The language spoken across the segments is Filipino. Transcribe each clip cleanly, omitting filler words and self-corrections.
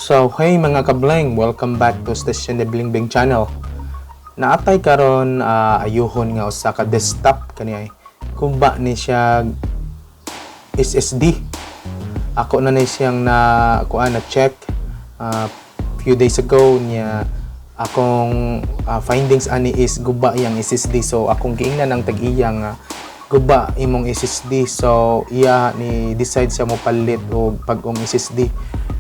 So, hey mga kabling, welcome back to station the Bling-Bling channel. Naatay karon ayuhon nga usa ka desktop kaniya. Kuba ni siya SSD. Ako na siyang na check few days ago niya akong findings ani is guba yang SSD. So akong giingnan ang tag-iya nga guba imong SSD. So iya ni decide siya mo palit og bag-ong SSD.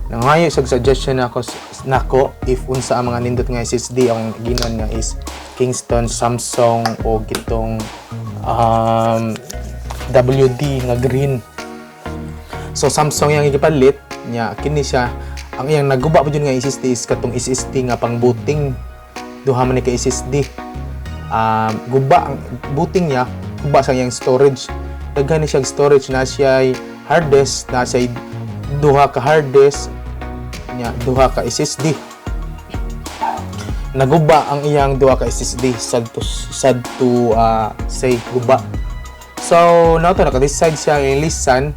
Nangayo sa suggestion nako if unsa ang mga nindot nga SSD ang ginon nga is Kingston, Samsung o gitong WD nga green. So Samsung yang gipalit nya kini siya ang iyang naguba pa jud nga SSD is katong SSD nga pang booting. Duha man ni ka SSD. Guba ang booting niya, guba sa iyang storage. Daghan ni siya storage na siya hard disk, na siya duha ka hard disk nya duha ka SSD. Naguba ang iyang duha ka SSD sad to say guba. So now to naka-decide siya ilisan,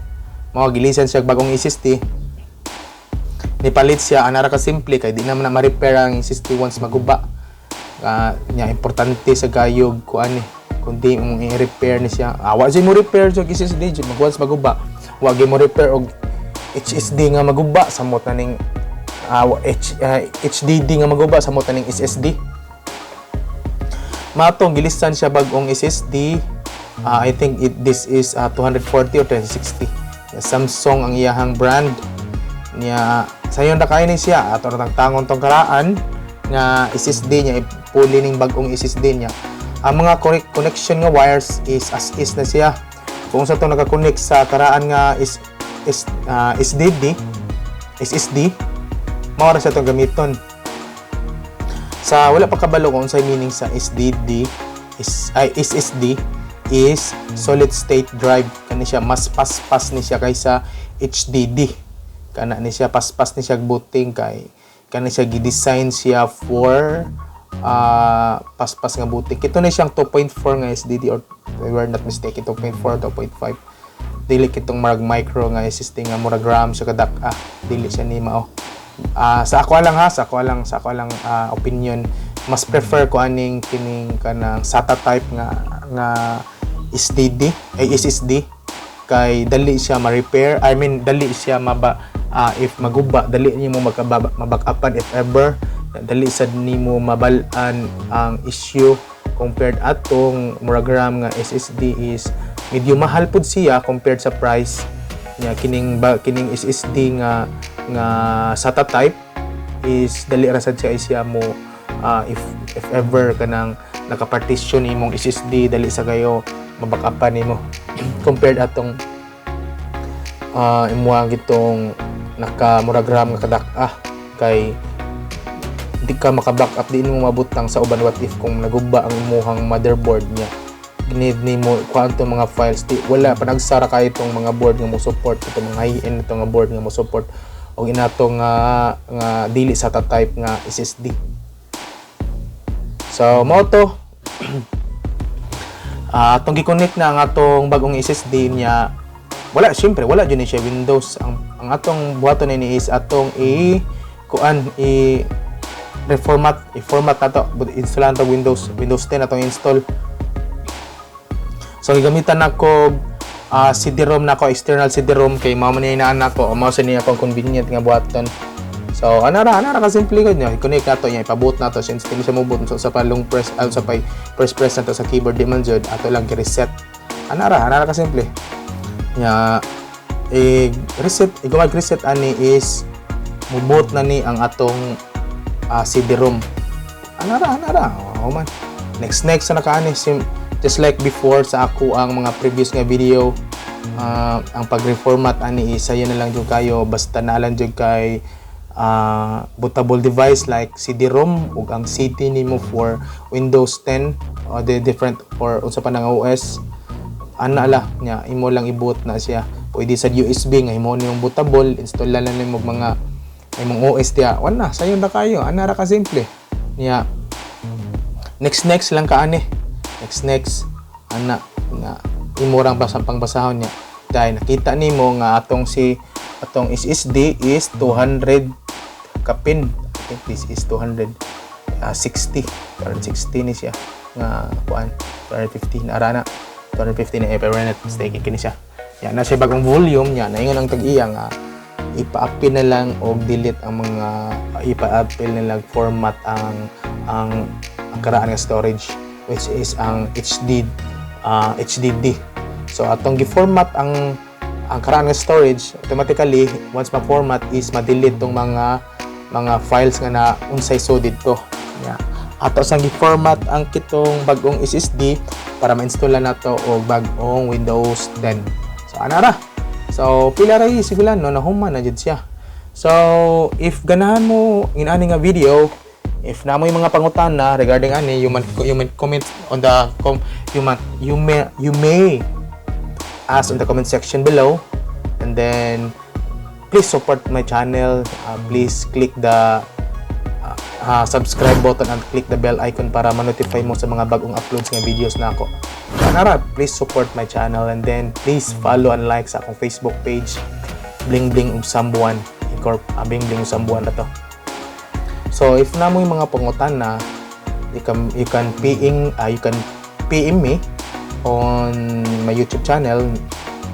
mao gilisan siya bagong SSD. Nipalit siya anara ka simple kay di naman na ma-repair ang SSD once maguba. Nya importante sa gayog kuan kundi mong i-repair ni siya. Wa jud mo repair sa SSD jud once maguba. Wa gyud mo repair og HSD nga maguba samot na ning HDD nga maguba samot na ning SSD. Matong gilisan siya bagong SSD. I think this is 240 or 360. Samsung ang iyahang brand niya. Sayon na kay ni siya ato ratang tangon tong karaan nga SSD niya ipuli ning bagong SSD niya. Ang mga connection nga wires is as is na siya. Kung sa to naka-connect sa karaan nga SSD mao ra sa to gamiton. Sa wala pa kabalo kung unsay meaning sa SSD is solid state drive. Kani siya mas paspas ni siya kaysa HDD. Kana ni siya paspas ni siya booting kay kani siya gi-design siya for paspas nga booting. Kito ni siyang 2.4 nga SSD or we were not mistaken 2.4 2.5. Dili kitong marag micro nga SSD nga murag RAM sa kadak dili siya ni mao. Sa ako lang opinion, mas prefer ko aning kining kanang SATA type nga SSD kay dali siya ma-repair. I mean dali siya if maguba dali nimo mabackupan if ever. Dali sad nimo mabal-an ang issue compared atong murag RAM nga SSD is medyo mahal pud siya compared sa price niya. Kining SSD nga SATA type is dali ra sad siya mo if ever kanang naka-partition imong SSD dali sa kayo mabackupan nimo compared atong imuha gitong nakamurag RAM nga kadak kay di ka maka-backup di mo mabutang sa uban what if kung naguba ang imuhang motherboard niya. Need nimo kwanto mga files wala pa nagsara kay itong mga board nga mo support itong mga high-end itong nga board nga mo support og inatong nga dili SATA type nga SSD. So mao to atong gi-connect na ang atong bagong SSD niya. Wala jud ni siya Windows. Ang atong buhaton ni is atong i-format nato install nato Windows 10 atong install. So gigamitan nako CD-ROM nako, external CD-ROM kay mao man ni nako, mao sa niya akong convenient nga buhaton. So anara ka simple gud niya i-connect nato nya ipabuot nato since dili siya mobot sa pa long press sa pa first press nato sa keyboard di man jud ato lang i-reset. Anara ka simple nya reset reset ani is mubot na ni ang atong CD-ROM. Anara man next sa nakaani just like before sa ako ang mga previous nga video. Ang pag-reformat ani isa yan na lang jud kayo basta naalan jud kay bootable device like CD-ROM ug ang CD nimo for Windows 10 or the different or unsa pa nang OS ana nya imo lang i-boot na siya. Pwede sa USB nga imo nimo bootable install lang nimo mga imong OS dia wala sayo na kayo anara ka simple nya. Next lang kaani next ana nga imo rang pangbasahon niya dahil nakita nimo nga atong SSD is 200 kapin. I think this is 260 ni siya nga kuan 250 na arana 250 na Ethernet stake kini siya. Ya na siya bagong volume niya na ingon ang tag-iya nga ipa-upin na lang o delete ang mga ipa-upin na lang format ang karaan nga storage which is ang HDD. So atong gi-format ang karaan nga storage automatically once ma-format is ma-delete tong mga files nga na unsay so dito. Yeah. Ato sang gi-format ang kitong bagong SSD para ma-install na nato og bagong Windows 10. So ana ra. So pila ra sigulan no nahuman na jud siya. So if ganahan mo in ani nga video, if na mo yung mga pangutana regarding ani, you may comment on the you may ask on the comment section below, and then please support my channel. Please click the subscribe button and click the bell icon para ma-notify mo sa mga bagong uploads nga videos na ako. Kanara, please support my channel, and then please follow and like sa akong Facebook page, Bling-Bling Sambuan. Bling-Bling Sambuan na to. So if na mo yung mga pangutan na you can PM me on my YouTube channel,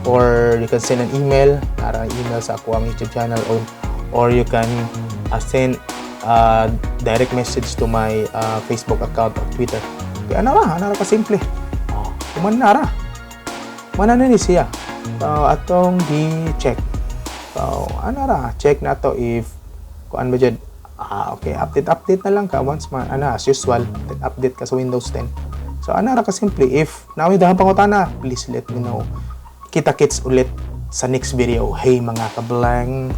or you can send an email sa ako ang YouTube channel, or you can send direct message to my Facebook account or Twitter. Kaya ana ra ka simple. Kumanara. Manana ni siya. So atong gi-check. So ana ra check na to if kuan ba jud. Okay, update na lang ka once as usual, update ka sa Windows 10. So ana ra ka simple. If naoy dahan pangutana, please let me know. Kita-kits ulit sa next video. Hey mga kablang.